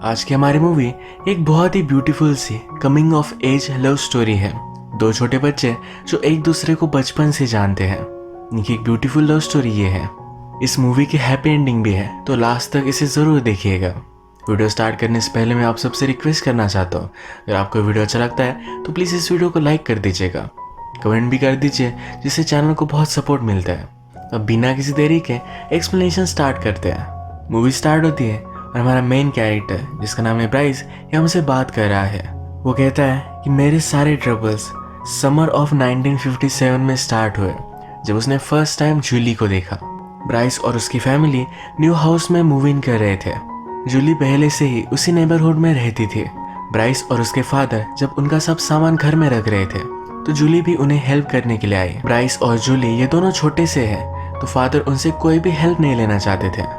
आज की हमारी मूवी एक बहुत ही ब्यूटीफुल सी coming of age love story है। दो छोटे बच्चे जो एक दूसरे को बचपन से जानते हैं, इनकी एक ब्यूटीफुल लव स्टोरी ये है। इस मूवी की हैप्पी एंडिंग भी है, तो लास्ट तक इसे ज़रूर देखिएगा। वीडियो स्टार्ट करने से पहले मैं आप सबसे रिक्वेस्ट करना चाहता हूँ, अगर आपको वीडियो अच्छा लगता है तो प्लीज़ इस वीडियो को लाइक कर दीजिएगा, कमेंट भी कर दीजिए, जिससे चैनल को बहुत सपोर्ट मिलता है। अब बिना किसी देरी के एक्सप्लेनेशन स्टार्ट करते हैं। मूवी स्टार्ट होती है और हमारा मेन कैरेक्टर, जिसका नाम है ब्राइस, ये हमसे बात कर रहा है। वो कहता है कि मेरे सारे ट्रबल्स समर ऑफ 1957 में स्टार्ट हुए, जब उसने फर्स्ट टाइम जूली को देखा। ब्राइस और उसकी फैमिली न्यू हाउस में मूव इन कर रहे थे। जूली पहले से ही उसी नेबरहुड में रहती थी। ब्राइस और उसके फादर जब उनका सब सामान घर में रख रहे थे, तो जूली भी उन्हें हेल्प करने के लिए आई। ब्राइस और जूली ये दोनों छोटे से हैं, तो फादर उनसे कोई भी हेल्प नहीं लेना चाहते थे।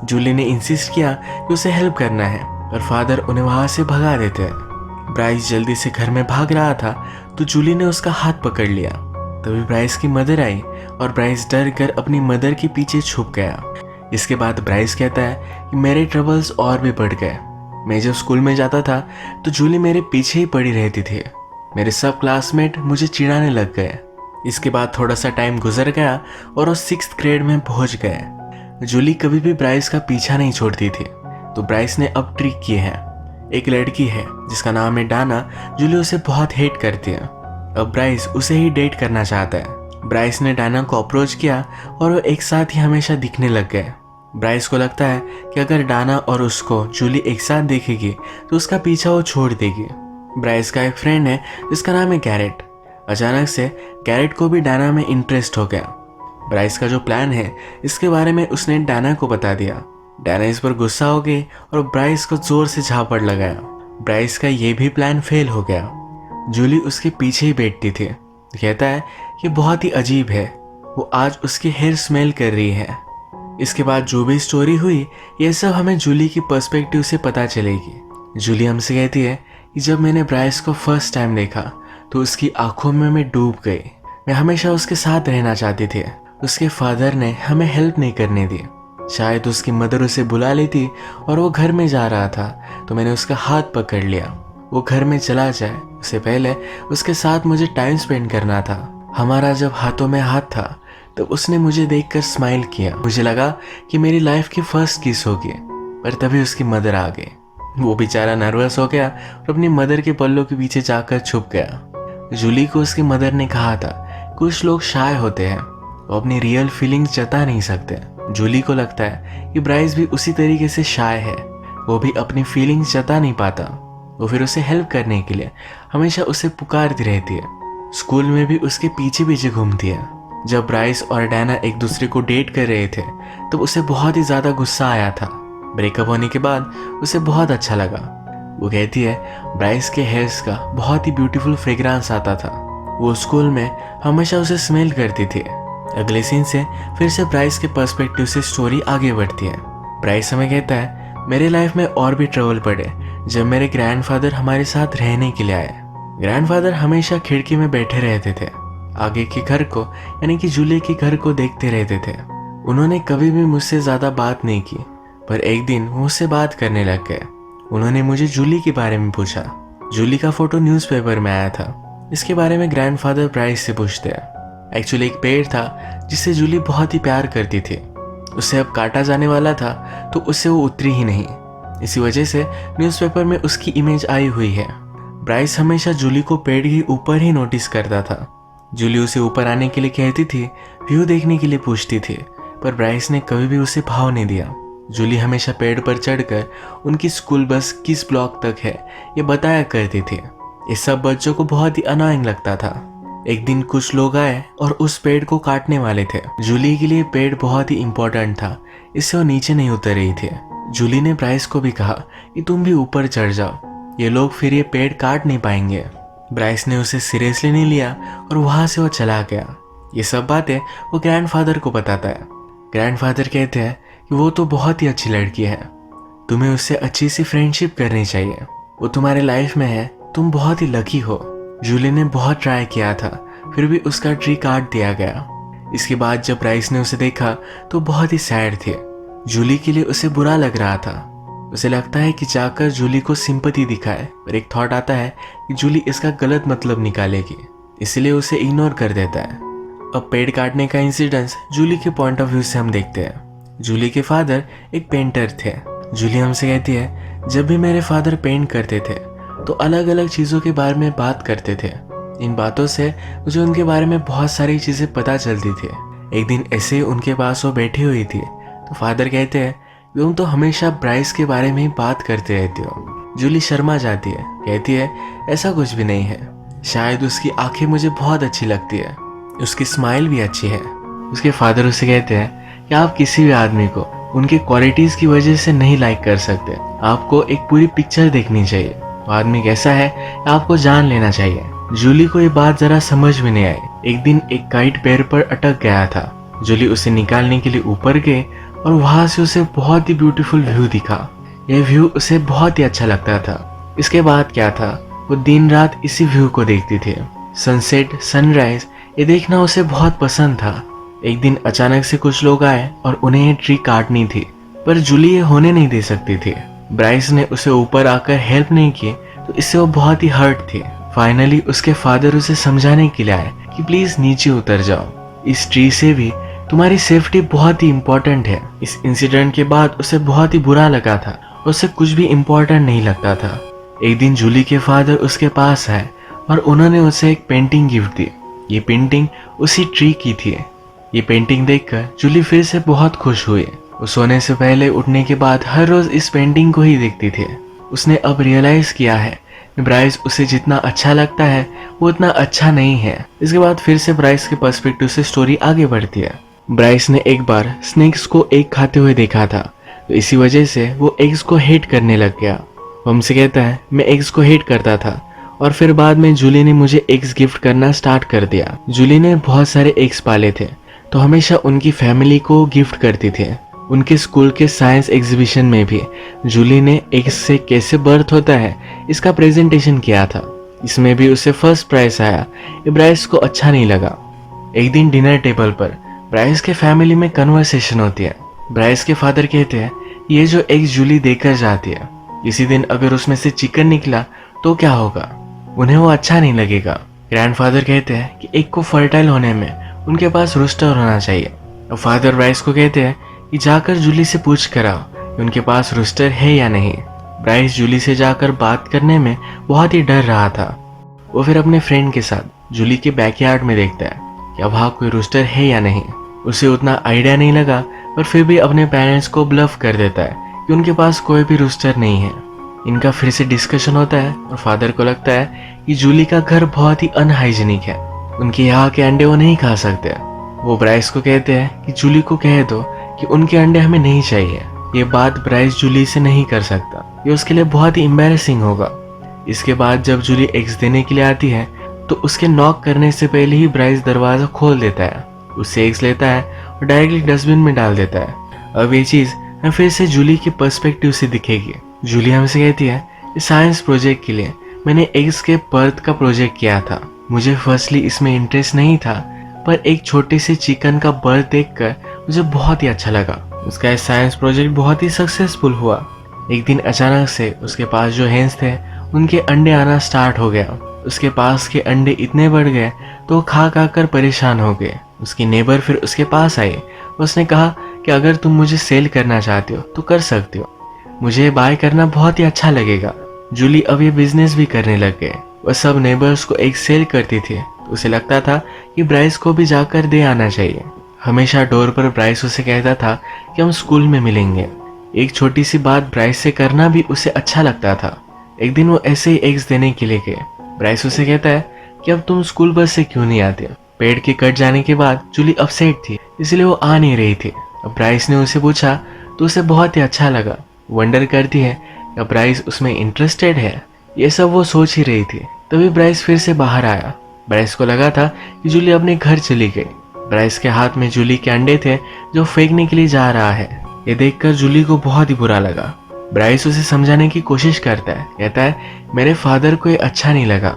जूली ने इंसिस्ट किया कि उसे हेल्प करना है, और फादर उन्हें वहां से भगा देते हैं। ब्राइस जल्दी से घर में भाग रहा था, तो जूली ने उसका हाथ पकड़ लिया। तभी ब्राइस की मदर आई और ब्राइस डर कर अपनी मदर के पीछे छुप गया। इसके बाद ब्राइस कहता है कि मेरे ट्रबल्स और भी बढ़ गए। मैं जब स्कूल में जाता था तो जूली मेरे पीछे ही पड़ी रहती थी। मेरे सब क्लासमेट मुझे चिढ़ाने लग गए। इसके बाद थोड़ा सा टाइम गुजर गया और वो 6th ग्रेड में पहुंच गए। जूली कभी भी ब्राइस का पीछा नहीं छोड़ती थी, तो ब्राइस ने अब ट्रिक की है। एक लड़की है जिसका नाम है डाना। जूली उसे बहुत हेट करती है। अब ब्राइस उसे ही डेट करना चाहता है। ब्राइस ने डाना को अप्रोच किया और वो एक साथ ही हमेशा दिखने लग गए। ब्राइस को लगता है कि अगर डाना और उसको जूली एक साथ देखेगी तो उसका पीछा वो छोड़ देगी। ब्राइस का एक फ्रेंड है जिसका नाम है गैरेट। अचानक से गैरेट को भी डाना में इंटरेस्ट हो गया। ब्राइस का जो प्लान है इसके बारे में उसने डाना को बता दिया। डाना इस पर गुस्सा हो गई और ब्राइस को जोर से झापड़ लगाया। ब्राइस का ये भी प्लान फेल हो गया। जूली उसके पीछे ही बैठती थी। कहता है कि बहुत ही अजीब है, वो आज उसकी हेयर स्मेल कर रही है। इसके बाद जो भी स्टोरी हुई, ये सब हमें जूली की पर्सपेक्टिव से पता चलेगी। जूली हमसे कहती है कि जब मैंने ब्राइस को फर्स्ट टाइम देखा तो उसकी आंखों में मैं डूब गई। मैं हमेशा उसके साथ रहना चाहती थी। उसके फादर ने हमें हेल्प नहीं करने दी। शायद उसकी मदर उसे बुला लेती और वो घर में जा रहा था, तो मैंने उसका हाथ पकड़ लिया। वो घर में चला जाए उससे पहले उसके साथ मुझे टाइम स्पेंड करना था। हमारा जब हाथों में हाथ था तो उसने मुझे देखकर स्माइल किया। मुझे लगा कि मेरी लाइफ की फर्स्ट किस होगी, पर तभी उसकी मदर आ गई। वो बेचारा नर्वस हो गया और अपनी मदर के पल्लों के पीछे जाकर छुप गया। जूली को उसकी मदर ने कहा था, कुछ लोग शाय होते हैं, वो अपनी रियल फीलिंग्स जता नहीं सकते। जूली को लगता है कि ब्राइस भी उसी तरीके से शाय है, वो भी अपनी फीलिंग्स जता नहीं पाता। वो फिर उसे हेल्प करने के लिए हमेशा उसे पुकारती रहती है। स्कूल में भी उसके पीछे पीछे घूमती है। जब ब्राइस और डायना एक दूसरे को डेट कर रहे थे तब उसे बहुत ही ज़्यादा गुस्सा आया था। ब्रेकअप होने के बाद उसे बहुत अच्छा लगा। वो कहती है ब्राइस के हेयर्स का बहुत ही ब्यूटीफुल फ्रेग्रेंस आता था। वो स्कूल में हमेशा उसे स्मेल करती थी। अगले सीन से फिर से ब्राइस के पर्सपेक्टिव से स्टोरी आगे बढ़ती है। ब्राइस हमें कहता है मेरे लाइफ में और भी ट्रबल पड़े जब मेरे ग्रैंडफादर हमारे साथ रहने के लिए आए। ग्रैंडफादर हमेशा खिड़की में बैठे रहते थे, आगे के घर को यानी कि जूली के घर को देखते रहते थे। उन्होंने कभी भी मुझसे ज़्यादा बात नहीं की, पर एक दिन वो मुझसे बात करने लग गए। उन्होंने मुझे जूली के बारे में पूछा। जूली का फोटो न्यूज़पेपर में आया था। इसके बारे में ग्रैंडफादर ब्राइस से पूछते हैं। एक्चुअली एक पेड़ था जिसे जूली बहुत ही प्यार करती थी। उसे अब काटा जाने वाला था, तो उससे वो उतरी ही नहीं। इसी वजह से न्यूज़पेपर में उसकी इमेज आई हुई है। ब्राइस हमेशा जूली को पेड़ के ऊपर ही नोटिस करता था। जूली उसे ऊपर आने के लिए कहती थी, व्यू देखने के लिए पूछती थी, पर ब्राइस ने कभी भी उसे भाव नहीं दिया। जूली हमेशा पेड़ पर चढ़कर उनकी स्कूल बस किस ब्लॉक तक है ये बताया करती थी। ये सब बच्चों को बहुत ही अनोइंग लगता था। एक दिन कुछ लोग आए और उस पेड़ को काटने वाले थे। जूली के लिए पेड़ बहुत ही इंपॉर्टेंट था, इससे वो नीचे नहीं उतर रही थी। जूली ने ब्राइस को भी कहा कि तुम भी ऊपर चढ़ जाओ, ये लोग फिर ये पेड़ काट नहीं पाएंगे। ब्राइस ने उसे सीरियसली नहीं लिया और वहां से वो चला गया। ये सब बातें वो ग्रैंडफादर को बताता है। ग्रैंडफादर कहते हैं कि वो तो बहुत ही अच्छी लड़की है, तुम्हें उससे अच्छी सी फ्रेंडशिप करनी चाहिए। वो तुम्हारे लाइफ में है, तुम बहुत ही लकी हो। जूली ने बहुत ट्राई किया था, फिर भी उसका ट्री काट दिया गया। इसके बाद जब ब्राइस ने उसे देखा तो बहुत ही सैड थे। जूली के लिए उसे बुरा लग रहा था। उसे लगता है कि जाकर जूली को सिंपैथी दिखाए, पर एक थॉट आता है कि जूली इसका गलत मतलब निकालेगी, इसलिए उसे इग्नोर कर देता है। अब पेड़ काटने का इंसिडेंस जूली के पॉइंट ऑफ व्यू से हम देखते हैं। जूली के फादर एक पेंटर थे। जूली हमसे कहती है, जब भी मेरे फादर पेंट करते थे तो अलग अलग चीज़ों के बारे में बात करते थे। इन बातों से मुझे उनके बारे में बहुत सारी चीज़ें पता चलती थी। एक दिन ऐसे ही उनके पास वो बैठी हुई थी तो फादर कहते हैं, तुम तो हमेशा ब्राइस के बारे में ही बात करते रहती हो। जूली शर्मा जाती है, कहती है, ऐसा कुछ भी नहीं है, शायद उसकी आंखें मुझे बहुत अच्छी लगती है, उसकी स्माइल भी अच्छी है। उसके फादर उसे कहते हैं कि आप किसी भी आदमी को उनके क्वालिटीज़ की वजह से नहीं लाइक कर सकते, आपको एक पूरी पिक्चर देखनी चाहिए, वो आदमी कैसा है आपको जान लेना चाहिए। जूली को ये बात जरा समझ में नहीं आई। एक दिन एक काइट पेड़ पर अटक गया था। जूली उसे निकालने के लिए ऊपर गई और वहां से उसे बहुत ही ब्यूटीफुल व्यू दिखा। यह व्यू उसे बहुत ही अच्छा लगता था। इसके बाद क्या था, वो दिन रात इसी व्यू को देखती थी। सनसेट, सनराइज, ये देखना उसे बहुत पसंद था। एक दिन अचानक से कुछ लोग आए और उन्हें ये ट्री काटनी थी, पर जूली ये होने नहीं दे सकती थी। ब्राइस ने उसे ऊपर आकर हेल्प नहीं की तो इससे वो बहुत ही हर्ट थी। फाइनली उसके फादर उसे समझाने के लिए आए कि प्लीज नीचे उतर जाओ, इस ट्री से भी तुम्हारी सेफ्टी बहुत ही इम्पोर्टेंट है। इस इंसिडेंट के बाद उसे बहुत ही बुरा लगा था, उसे कुछ भी इम्पोर्टेंट नहीं लगता था। एक दिन जूली के फादर उसके पास आए और उन्होंने उसे एक पेंटिंग गिफ्ट दी। ये पेंटिंग उसी ट्री की थी। ये पेंटिंग देखकर जूली फिर से बहुत खुश हुई। वो सोने से पहले उठने के बाद हर रोज इस पेंटिंग को ही देखती थी। उसने अब रियलाइज किया है ब्राइस उसे जितना अच्छा लगता है वो उतना अच्छा नहीं है। इसके बाद फिर से ब्राइस के पर्सपेक्टिव से स्टोरी आगे बढ़ती है। ब्राइस ने एक बार स्नेक्स को एग खाते हुए देखा था, तो इसी वजह से वो एग्स को हेट करने लग गया। वो हमसे कहता है, मैं एग्स को हेट करता था और फिर बाद में जूली ने मुझे एग्स गिफ्ट करना स्टार्ट कर दिया। जूली ने बहुत सारे एग्स पाले थे तो हमेशा उनकी फैमिली को गिफ्ट करती थी। उनके स्कूल के साइंस एग्जीबिशन में भी जूली ने एग्स से कैसे बर्थ होता है इसका प्रेजेंटेशन किया था। इसमें भी उसे फर्स्ट प्राइज आया। ये ब्राइस को अच्छा नहीं लगा। एक दिन डिनर टेबल पर ब्राइस के फैमिली में कन्वर्सेशन होती है। ब्राइस के फादर कहते हैं, ये जो एग्स जूली देकर जाती है, इसी दिन अगर उसमें से चिकन निकला तो क्या होगा, उन्हें वो अच्छा नहीं लगेगा। ग्रैंडफादर कहते हैं कि एग को फर्टाइल होने में उनके पास रूस्टर होना चाहिए। और फादर ब्राइस को कहते हैं कि जाकर जूली से पूछ कर आओ कि उनके पास रूस्टर है या नहीं। ब्राइस जूली से जाकर बात करने में बहुत ही डर रहा था। वो फिर अपने फ्रेंड के साथ जूली के बैकयार्ड में देखता है कि वहाँ कोई रूस्टर है या नहीं। उसे उतना आइडिया नहीं लगा, पर फिर भी अपने पेरेंट्स को ब्लफ कर देता है कि उनके पास कोई भी रूस्टर नहीं है। इनका फिर से डिस्कशन होता है और फादर को लगता है कि जूली का घर बहुत ही अनहाइजीनिक है, उनके यहाँ के अंडे वो नहीं खा सकते। वो ब्राइस को कहते हैं कि जूली को कह दो कि उनके अंडे हमें नहीं चाहिए। ये बात ब्राइस जूली से नहीं कर सकता, ये उसके लिए बहुत ही एम्बैरेसिंग होगा। इसके बाद जब जूली एग्स देने के लिए आती है तो उसके नॉक करने से पहले ही ब्राइस दरवाजा खोल देता है, उससे एग्स लेता है और डायरेक्टली डस्टबिन में डाल देता है। अब ये चीज हमें फिर से जूली के पर्सपेक्टिव से दिखेगी। जूली हमसे कहती है, इस साइंस प्रोजेक्ट के लिए मैंने एग्स के बर्थ का प्रोजेक्ट किया था। मुझे फर्स्टली इसमें इंटरेस्ट नहीं था, पर एक छोटे से चिकन का बर्थ देखकर मुझे बहुत ही अच्छा लगा। उसका ये साइंस प्रोजेक्ट बहुत ही सक्सेसफुल हुआ। एक दिन अचानक से उसके पास जो हेंस थे उनके अंडे आना स्टार्ट हो गया। उसके पास के अंडे इतने बढ़ गए तो वो खा खा कर परेशान हो गए। उसकी नेबर फिर उसके पास आई। उसने कहा कि अगर तुम मुझे सेल करना चाहते हो तो कर सकते हो, मुझे बाय करना बहुत ही अच्छा लगेगा। जूली अब ये बिजनेस भी करने लग गए। वह सब नेबर्स को एक सेल करती थी तो उसे लगता था कि ब्राइस को भी जाकर दे आना चाहिए। हमेशा डोर पर ब्राइस उसे कहता था कि हम स्कूल में मिलेंगे। एक छोटी सी बात ब्राइस से करना भी उसे अच्छा लगता था। एक दिन वो ऐसे ही एग्स देने के लिए गए। ब्राइस उसे कहता है कि अब तुम स्कूल बस से क्यों नहीं आते। पेड़ के कट जाने के बाद जूली अपसेट थी, इसलिए वो आ नहीं रही थी। अब ब्राइस ने उसे पूछा तो उसे बहुत ही अच्छा लगा। वंडर करती है कि ब्राइस उसमें इंटरेस्टेड है, ये सब वो सोच ही रही थी। तभी ब्राइस फिर से बाहर आया। ब्राइस को लगा था कि जूली अपने घर चली गई। ब्राइस के हाथ में जूली के अंडे थे जो फेंकने के लिए जा रहा है। ये देखकर जूली को बहुत ही बुरा लगा। ब्राइस उसे समझाने की कोशिश करता है, कहता है मेरे फादर को ये अच्छा नहीं लगा,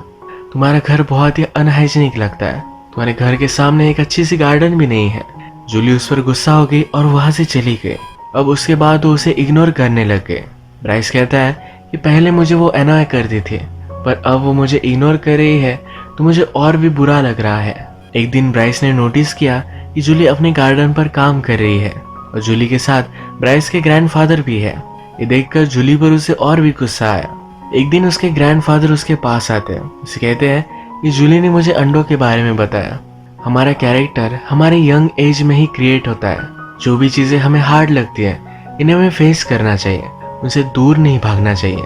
तुम्हारा घर बहुत ही अनहाइजीनिक लगता है, तुम्हारे घर के सामने एक अच्छी सी गार्डन भी नहीं है। जूली उस पर गुस्सा हो गई और वहां से चली गई। अब उसके बाद वो उसे इग्नोर करने लग गए। ब्राइस कहता है कि पहले मुझे वो अनॉय करती थी, पर अब वो मुझे इग्नोर कर रही है तो मुझे और भी बुरा लग रहा है। एक दिन ब्राइस ने नोटिस किया कि जूली अपने गार्डन पर काम कर रही है और जूली के साथ ब्राइस के ग्रैंडफादर भी है। ये देखकर जूली पर उसे और भी गुस्सा आया। एक दिन उसके ग्रैंडफादर उसके पास आते हैं, उसे कहते हैं कि जूली ने मुझे अंडों के बारे में बताया। हमारा कैरेक्टर हमारे यंग एज में ही क्रिएट होता है। जो भी चीजें हमें हार्ड लगती है इन्हें हमें फेस करना चाहिए, उनसे दूर नहीं भागना चाहिए।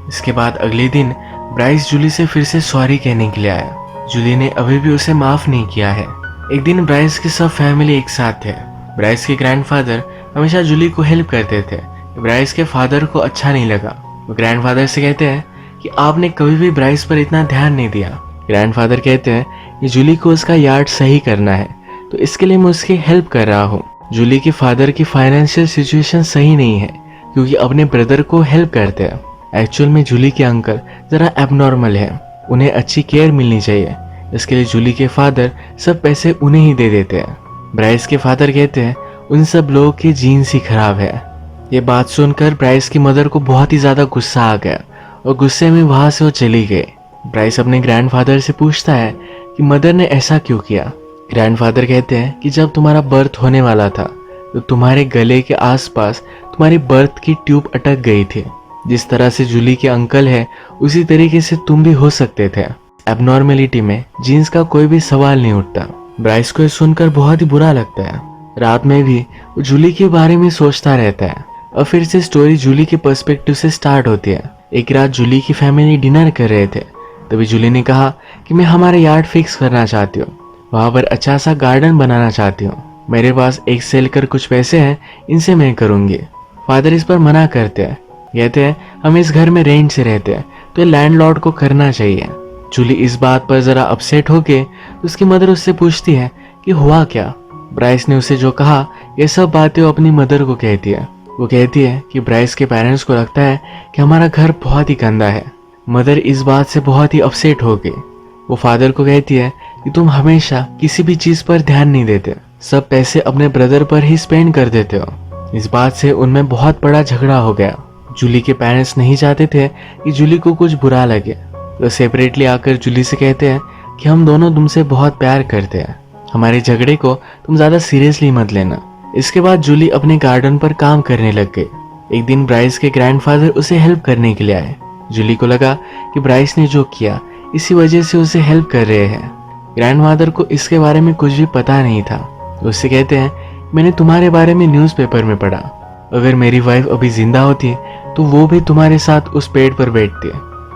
इसके बाद अगले दिन ब्राइस जूली से फिर से सॉरी कहने के लिए आया। जूली ने अभी भी उसे माफ नहीं किया है। एक दिन ब्राइस की सब फैमिली एक साथ थे। ब्राइस के ग्रैंडफादर हमेशा जूली को हेल्प करते थे। ब्राइस के फादर को अच्छा नहीं लगा। वो ग्रैंडफादर से कहते हैं कि आपने कभी भी ब्राइस पर इतना ध्यान नहीं दिया। ग्रैंडफादर कहते हैं कि जूली को उसका यार्ड सही करना है, तो इसके लिए मैं उसकी हेल्प कर रहा हूँ। जूली के फादर की फाइनेंशियल सिचुएशन सही नहीं है क्योंकि अपने ब्रदर को हेल्प करते हैं। एक्चुअल में जूली के अंकल जरा एबनॉर्मल है, उन्हें अच्छी केयर मिलनी चाहिए। इसके लिए जूली के फादर सब पैसे उन्हें ही दे देते हैं। ब्राइस के फादर कहते हैं उन सब लोगों की जीन्स ही खराब है। ये बात सुनकर ब्राइस की मदर को बहुत ही ज्यादा गुस्सा आ गया और गुस्से में वहां से वो चली गई। ब्राइस अपने ग्रैंडफादर से पूछता है कि मदर ने ऐसा क्यों किया। ग्रैंडफादर कहते हैं कि जब तुम्हारा बर्थ होने वाला था तो तुम्हारे गले के आसपास तुम्हारी बर्थ की ट्यूब अटक गई थी। जिस तरह से जूली के अंकल है उसी तरीके से तुम भी हो सकते थे। एबनॉर्मेलिटी में जीन्स का कोई भी सवाल नहीं उठता। ब्राइस को सुनकर बहुत ही बुरा लगता है। रात में भी वो जूली के बारे में सोचता रहता है और फिर से स्टोरी जूली के पर्सपेक्टिव से स्टार्ट होती है। एक रात जूली की फैमिली डिनर कर रहे थे, तभी जूली ने कहा कि मैं हमारा यार्ड फिक्स करना चाहती हूँ, वहां पर अच्छा सा गार्डन बनाना चाहती हूँ। मेरे पास एक सेल कर कुछ पैसे हैं, इनसे मैं करूंगी। फादर इस पर मना करते हैं, कहते हैं हम इस घर में रेंट से रहते हैं तो लैंडलॉर्ड को करना चाहिए। जूली इस बात पर जरा अपसेट होके उसकी मदर उससे पूछती है कि हुआ क्या। ब्राइस ने उसे जो कहा ये सब बातें वो अपनी मदर को कहती है। वो कहती है कि ब्राइस के पेरेंट्स को लगता है कि हमारा घर बहुत ही गंदा है। मदर इस बात से बहुत ही अपसेट हो गई। वो फादर को कहती है कि तुम हमेशा किसी भी चीज पर ध्यान नहीं देते, सब पैसे अपने ब्रदर पर ही स्पेंड कर देते हो। इस बात से उनमें बहुत बड़ा झगड़ा हो गया। जूली के पेरेंट्स नहीं चाहते थे कि जूली को कुछ बुरा लगे, तो सेपरेटली आकर जूली से कहते हैं कि हम दोनों तुमसे बहुत प्यार करते हैं, हमारे झगड़े को तुम ज्यादा सीरियसली मत लेना। इसके बाद जूली अपने गार्डन पर काम करने लग गई। एक दिन ब्राइस के ग्रैंडफादर उसे हेल्प करने के लिए आए। जूली को लगा कि ब्राइस ने जो किया इसी वजह से उसे हेल्प कर रहे हैं। ग्रैंडफादर को इसके बारे में कुछ भी पता नहीं था। तो उससे कहते हैं मैंने तुम्हारे बारे में न्यूज़पेपर में पढ़ा, अगर मेरी वाइफ अभी जिंदा होती तो वो भी तुम्हारे साथ उस पेड़ पर बैठती।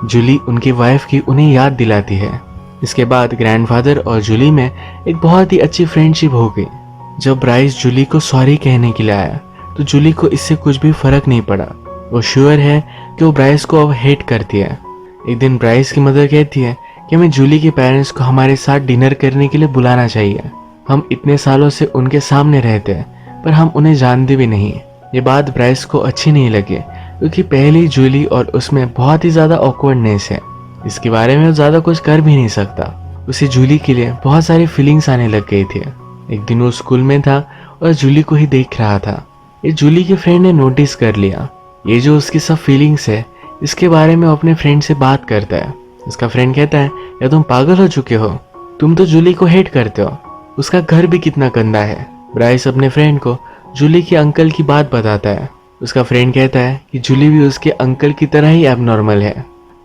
जूली उनकी वाइफ की उन्हें याद दिलाती है। इसके बाद ग्रैंडफादर और जूली में एक बहुत ही अच्छी फ्रेंडशिप हो गई। जब ब्राइस जूली को सॉरी कहने के लिए आया तो जूली को इससे कुछ भी फर्क नहीं पड़ा। वो श्योर है कि वो ब्राइस को अब हेट करती है। एक दिन ब्राइस की मदर कहती है कि हमें जूली के पेरेंट्स को हमारे साथ डिनर करने के लिए बुलाना चाहिए। हम इतने सालों से उनके सामने रहते हैं पर हम उन्हें जानते भी नहीं। ये बात ब्राइस को अच्छी नहीं लगी क्योंकि पहली जूली और उसमें बहुत ही ज्यादा ऑकवर्डनेस है। इसके बारे में वो ज्यादा कुछ कर भी नहीं सकता। उसे जूली के लिए बहुत सारी फीलिंग्स आने लग गई थी। एक दिन वो स्कूल में था और जूली को ही देख रहा था। ये जूली के फ्रेंड ने नोटिस कर लिया। ये जो उसकी सब फीलिंग्स है इसके बारे में वो अपने फ्रेंड से बात करता है। उसका फ्रेंड कहता है या तुम पागल हो चुके हो, तुम तो जूली को हेट करते हो, उसका घर भी कितना गंदा है। ब्राइस अपने फ्रेंड को जूली के अंकल की बात बताता है। उसका फ्रेंड कहता है कि जूली भी उसके अंकल की तरह ही एबनॉर्मल है।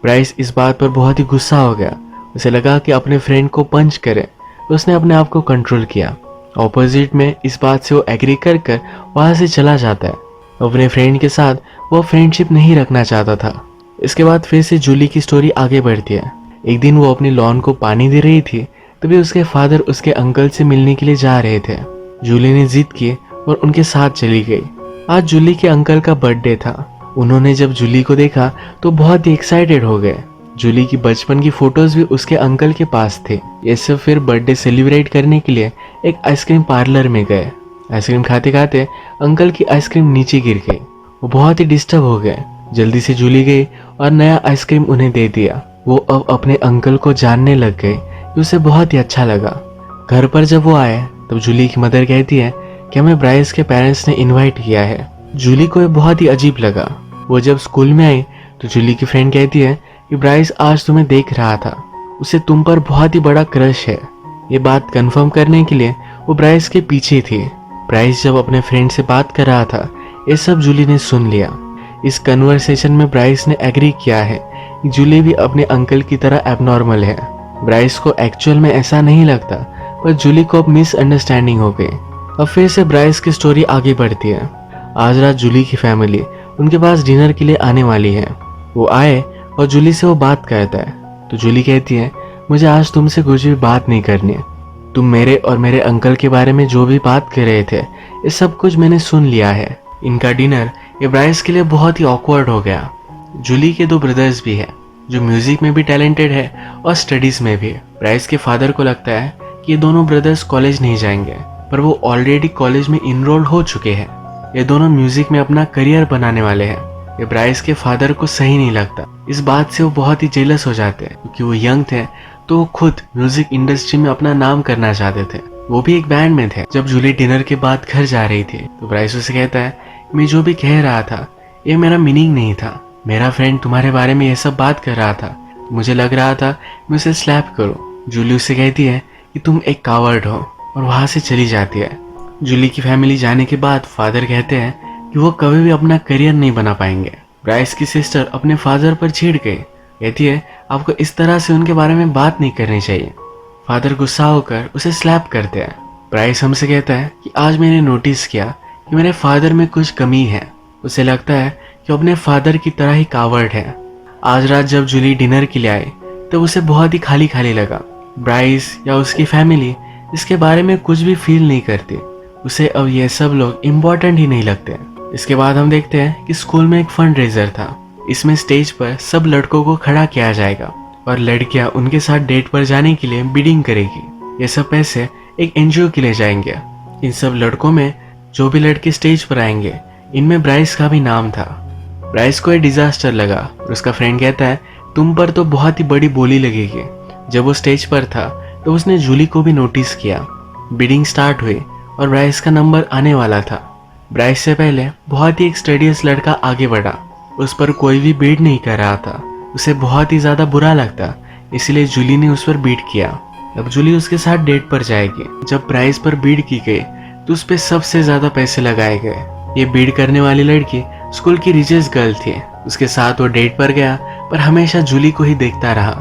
ब्राइस इस बात पर बहुत ही गुस्सा हो गया। उसे लगा कि अपने फ्रेंड को पंच करे, तो उसने अपने आप को कंट्रोल किया। ऑपोजिट में इस बात से वो एग्री कर वहां से चला जाता है। अपने फ्रेंड के साथ वो फ्रेंडशिप नहीं रखना चाहता था। इसके बाद फिर से जूली की स्टोरी आगे बढ़ती है। एक दिन वो अपनी लॉन को पानी दे रही थी, तभी उसके फादर उसके अंकल से मिलने के लिए जा रहे थे। जूली ने जिद की और उनके साथ चली गई। आज जूली के अंकल का बर्थडे था। उन्होंने जब जूली को देखा तो बहुत ही एक्साइटेड हो गए। जूली की बचपन की फोटोज भी उसके अंकल के पास थे। ये सब फिर बर्थडे सेलिब्रेट करने के लिए एक आइसक्रीम पार्लर में गए। आइसक्रीम खाते खाते अंकल की आइसक्रीम नीचे गिर गई। वो बहुत ही डिस्टर्ब हो गए। जल्दी से जूली गई और नया आइसक्रीम उन्हें दे दिया। वो अब अपने अंकल को जानने लग गए कि उसे बहुत ही अच्छा लगा। घर पर जब वो आए तब जूली की मदर कहती है कि हमें ब्राइस के पेरेंट्स ने इनवाइट किया है। जूली को ये बहुत ही अजीब लगा। वो जब स्कूल में आई तो जूली की फ्रेंड कहती है कि ब्राइस आज तुम्हें देख रहा था, उसे तुम पर बहुत ही बड़ा क्रश है। ये बात कंफर्म करने के लिए वो ब्राइस के पीछे थी। ब्राइस जब अपने फ्रेंड से बात कर रहा था, ये सब जूली ने सुन लिया। इस कन्वर्सेशन में ब्राइस ने एग्री किया है कि जूली भी अपने अंकल की तरह एबनॉर्मल है। ब्राइस को एक्चुअल में ऐसा नहीं लगता, पर जूली को अब मिसअंडरस्टैंडिंग हो गई। अब फिर से ब्राइस की स्टोरी आगे बढ़ती है। आज रात जूली की फैमिली उनके पास डिनर के लिए आने वाली है। वो आए और जूली से वो बात करता है तो जूली कहती है, मुझे आज तुमसे कुछ भी बात नहीं करनी है। तुम मेरे और मेरे अंकल के बारे में जो भी बात कर रहे थे, ये सब कुछ मैंने सुन लिया है। इनका डिनर ये ब्राइस के लिए बहुत ही ऑकवर्ड हो गया। जूली के 2 ब्रदर्स भी है जो म्यूजिक में भी टैलेंटेड है और स्टडीज में भी। ब्राइस के फादर को लगता है कि ये दोनों ब्रदर्स कॉलेज नहीं जाएंगे, पर वो ऑलरेडी कॉलेज में इनरोल्ड हो चुके हैं। ये दोनों म्यूजिक में अपना करियर बनाने वाले हैं। ये ब्राइस के फादर को सही नहीं लगता। इस बात से वो बहुत ही जेलस हो जाते हैं, क्योंकि वो यंग थे तो वो खुद म्यूजिक इंडस्ट्री में अपना नाम करना चाहते थे। वो भी एक बैंड में थे। जब जूली डिनर के बाद घर जा रही थी तो ब्राइस उसे कहता है, मैं जो भी कह रहा था ये मेरा मीनिंग नहीं था। मेरा फ्रेंड तुम्हारे बारे में ये सब बात कर रहा था, तो मुझे लग रहा था मैं उसे स्लैप करूं। जूली उसे कहती है कि तुम एक कावर्ड हो और वहां से चली जाती है। जूली की फैमिली जाने के बाद फादर कहते हैं कि वो कभी भी अपना करियर नहीं बना पाएंगे। ब्राइस की सिस्टर अपने फादर पर चिढ़ गई, कहती है आपको इस तरह से उनके बारे में बात नहीं करनी चाहिए। फादर गुस्सा होकर उसे स्लैप करते हैं। ब्राइस हमसे कहता है कि आज मैंने नोटिस किया कि मेरे फादर में कुछ कमी है। उसे लगता है कि अपने फादर की तरह ही कावर्ड है। आज रात जब जूली डिनर के लिए आई तब उसे बहुत ही खाली खाली लगा। ब्राइस या उसकी फैमिली इसके बारे में कुछ भी फील नहीं करती। उसे अब ये सब लोग इम्पोर्टेंट ही नहीं लगते। इसके बाद हम देखते हैं कि स्कूल में एक फंड रेजर था। इसमें स्टेज पर सब लड़कों को खड़ा किया जाएगा और लड़कियां उनके साथ डेट पर जाने के लिए बिडिंग करेगी। ये सब पैसे एक एनजीओ के लिए जाएंगे। इन सब लड़कों में जो भी लड़के स्टेज पर आएंगे, इनमें ब्राइस का भी नाम था। ब्राइस को एक डिजास्टर लगा और उसका फ्रेंड कहता है तुम पर तो बहुत ही बड़ी बोली लगेगी। जब वो स्टेज पर था तो उसने जूली को भी नोटिस किया। बिडिंग स्टार्ट हुई और ब्राइस का नंबर आने वाला था। ब्राइस से पहले बहुत ही एक स्टडियस लड़का आगे बढ़ा। उस पर कोई भी बीट नहीं कर रहा था। उसे बहुत ही ज्यादा बुरा लगता, इसलिए जूली ने उस पर बीट किया। अब जूली उसके साथ डेट पर जाएगी। जब ब्राइस पर बीट की गई तो उस पर सबसे ज्यादा पैसे लगाए गए। ये बीट करने वाली लड़की स्कूल की रिचेस्ट गर्ल थी। उसके साथ वो डेट पर गया, पर हमेशा जूली को ही देखता रहा।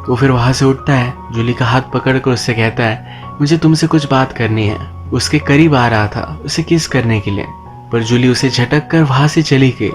वो फिर वहां से उठता है, जूली का हाथ पकड़कर उससे कहता है मुझे तुमसे कुछ बात करनी है। उसके करीब आ रहा था उसे किस करने के लिए, पर जूली उसे झटक कर वहां से चली गई।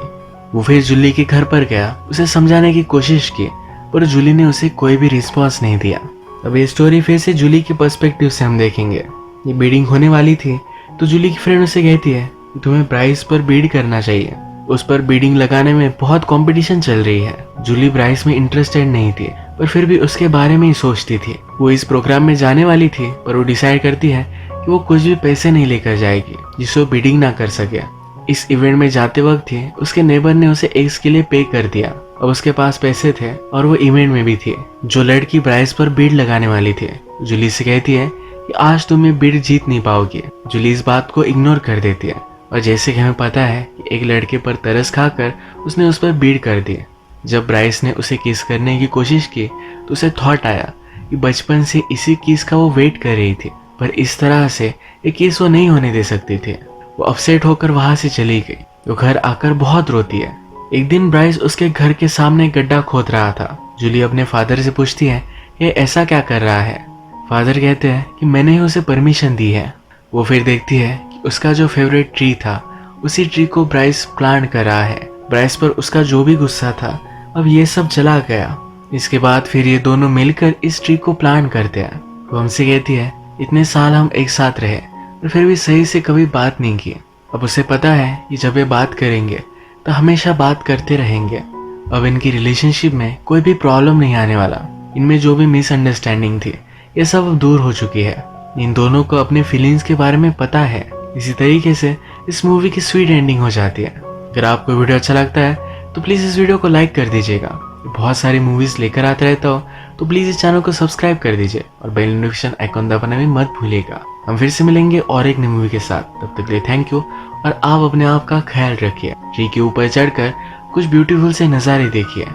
वो फिर जूली के घर पर गया, उसे समझाने की कोशिश की, पर जूली ने उसे कोई भी रिस्पॉन्स नहीं दिया। अब ये स्टोरी फिर से जूली के पर्सपेक्टिव से हम देखेंगे। ये बीडिंग होने वाली थी तो जूली की फ्रेंड उसे कहती है कि तुम्हें ब्राइस पर बीड करना चाहिए। उस पर बीडिंग लगाने में बहुत कंपटीशन चल रही है। जूली ब्राइस में इंटरेस्टेड नहीं थी, पर फिर भी उसके बारे में ही सोचती थी। वो इस प्रोग्राम में जाने वाली थी, पर वो डिसाइड करती है कि वो कुछ भी पैसे नहीं लेकर जाएगी जिससे वो बीडिंग ना कर सके। इस इवेंट में जाते वक्त ही उसके नेबर ने उसे एग्स के लिए पे कर दिया। अब उसके पास पैसे थे और वो इवेंट में भी थी। जो लड़की ब्राइस पर बीड लगाने वाली थी, जूली से कहती है कि आज तुम ये बीड जीत नहीं पाओगी। जूली इस बात को इग्नोर कर देती है और जैसे कि हमें पता है कि एक लड़के पर तरस खाकर उसने उस पर बीड कर दी। जब ब्राइस ने उसे किस करने की कोशिश की तो उसे थॉट आया कि बचपन से इसी किस का वो वेट कर रही थी, पर इस तरह से ये किस वो नहीं होने दे सकती थी। वो अपसेट होकर वहां से चली गई। वो घर आकर बहुत रोती है। एक दिन ब्राइस उसके घर के सामने गड्ढा खोद रहा था। जूली अपने फादर से पूछती है ये ऐसा क्या कर रहा है। फादर कहते हैं कि मैंने ही उसे परमिशन दी है। वो फिर देखती है कि उसका जो फेवरेट ट्री था उसी ट्री को ब्राइस प्लांट कर रहा है। ब्राइस पर उसका जो भी गुस्सा था अब ये सब चला गया। इसके बाद फिर ये दोनों मिलकर इस ट्री को प्लांट करते हैं। वो हमसे कहती है इतने साल हम एक साथ रहे पर फिर भी सही से कभी बात नहीं की। अब उसे पता है कि जब ये बात करेंगे तो हमेशा बात करते रहेंगे। अब इनकी रिलेशनशिप में कोई भी प्रॉब्लम नहीं आने वाला। इनमें जो भी मिसअंडरस्टैंडिंग थी ये सब अब दूर हो चुकी है। इन दोनों को अपने फीलिंग्स के बारे में पता है। इसी तरीके से इस मूवी की स्वीट एंडिंग हो जाती है। अगर आपको वीडियो अच्छा लगता है तो प्लीज़ इस वीडियो को लाइक कर दीजिएगा। बहुत सारी मूवीज लेकर आता रहता हो तो प्लीज़ इस चैनल को सब्सक्राइब कर दीजिए और बेल नोटिफिकेशन आइकॉन दबाना भी मत भूलिएगा। हम फिर से मिलेंगे और एक नई मूवी के साथ। तब तक के लिए थैंक यू और आप अपने आप का ख्याल रखिए। ट्री के ऊपर चढ़कर कुछ ब्यूटीफुल से नज़ारे देखिए।